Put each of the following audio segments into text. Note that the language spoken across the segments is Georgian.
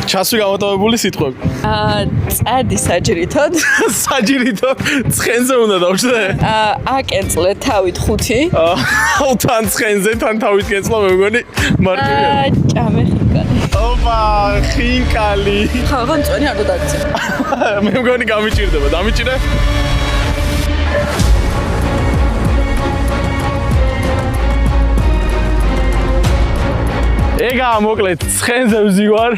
ჩასვი გამოტოვებული სიტყვები. წადი საჯრითოდ. საჯრითოდ ცხენზე უნდა დავჭრე? აკენწლე თავით 5. თან ცხენზე თან თავით კენწლა მე მგონი მარტივია. ჭამე ხინკალი. ოპა, ხინკალი. ხალხო მწვენი არ დაგწე. მე მგონი გამიჭირდება, დამიჭირე? ეგა მოკლედ ცხენზე ვზივარ,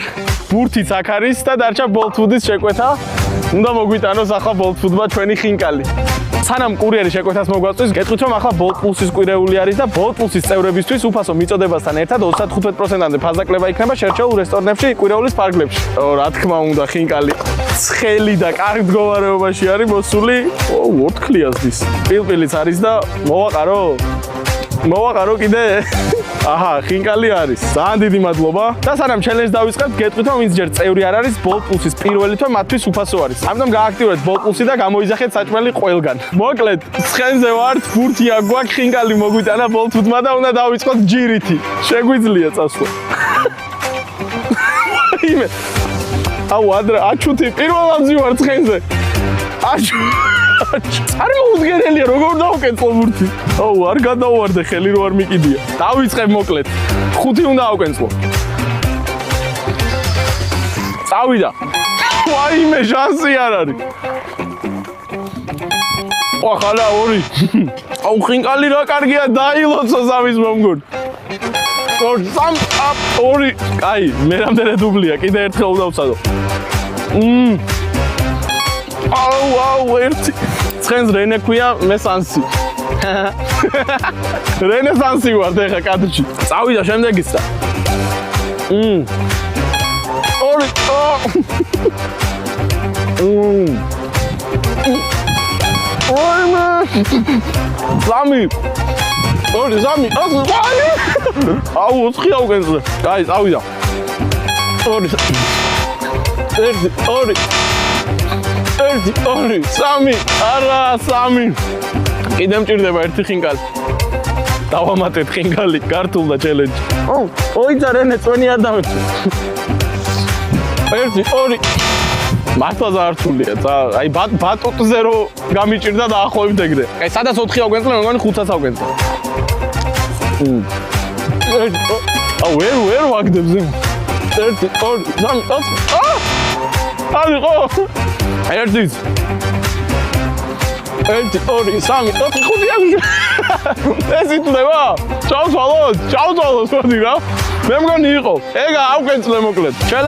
ბურთიც აქ არის და დარჩა ბოლტფუდის შეკვეთა. უნდა მოგვიტანოს ახლა ბოლტფუდმა ჩვენი ხინკალი. სანამ კურიერი შეკვეთას მოგვაწვის, გეტყვით რომ ახლა Bolt Plus-ის კვირეული არის და Bolt Plus-ის წევრებისთვის უფასო მიწოდებასთან ერთად 35%-ამდე ფასდაკლება იქნება შერჩეულ რესტორნებში კვირეულის ფარგლებში. რა თქმა უნდა, ხინკალი ცხელი და კარგ მდგომარეობაში არის მოსული. ორთქლიასდის. პილპილიც არის და მოვაყარო? მოვაყარო კიდე? აჰა, ხინკალი არის. ძალიან დიდი მადლობა. და სანამ ჩელენჯს დავიწყებთ, გეტყვით რომ ვინც ჯერ წევრი არ არის Bolt Plus-ის პირველი თვე მათთვის უფასო არის. ამიტომ გააქტივეთ Bolt Plus-ი და გამოიძახეთ საჭმელი ყველგან. მოკლედ, ცხენზე ვართ, ბურთი აქ გვაქვს, ხინკალი მოგვიტანა Bolt Plus-მა და უნდა დავიწყოთ ჯირითი. შეგვიძლია წასვლა. იმე. აუ, ადრე აჩუთი პირველ ამზივარ ცხენზე. აჩუ. არ მოუდგენელია, როგორ დავკენწო ბურთი. აუ, არ გადავარდე ხელი რო არ მიკიდია. დავიწყებ მოკლედ. 5 უნდა ავკენწო. წავიდა. ვაიმე, შანსი არ არის. ახლა 2. აუ, ხინკალი რა კარგია, დაილოცო სამის მომგონი. 2. კაი, მე რამდენი დუბლია, კიდე ერთხელ უნდა ვცადო. აუ, 1. ცხენს რენე ქვია, მე სანსი. რენესანსი ვარ ეხა კადრში. წავიდა შემდეგიც და. 2. ოიმე. 3. 2, 3. აუ, 4 ავგენზე. კაი, წავიდა. 2. 1, 2, 3. არა, 3. კიდე მჭირდება 1 ხინკალი. დავამატეთ ხინკალი, გართულდა ჩელენჯი. ოიცა რენე წვენი არ დამეწე. 1, 2. მართლა ზართულია. აი ბატუტზე რო გამიჭირდა და ახლოვით ეგრე. აი სადაც 4 ავგენწლე, მე მგონი 5-აც ავგენწლე. აუ, ვერ ვაგდებ ზემო. 1, 2, 3, 4. აი ყო. 1. 1, 2, 3, 4, 5. ეს იტლება? ჩავთვალოთ, მოდი რა. მე მგონი იყო. ეგა ავკენწლე მოკლედ.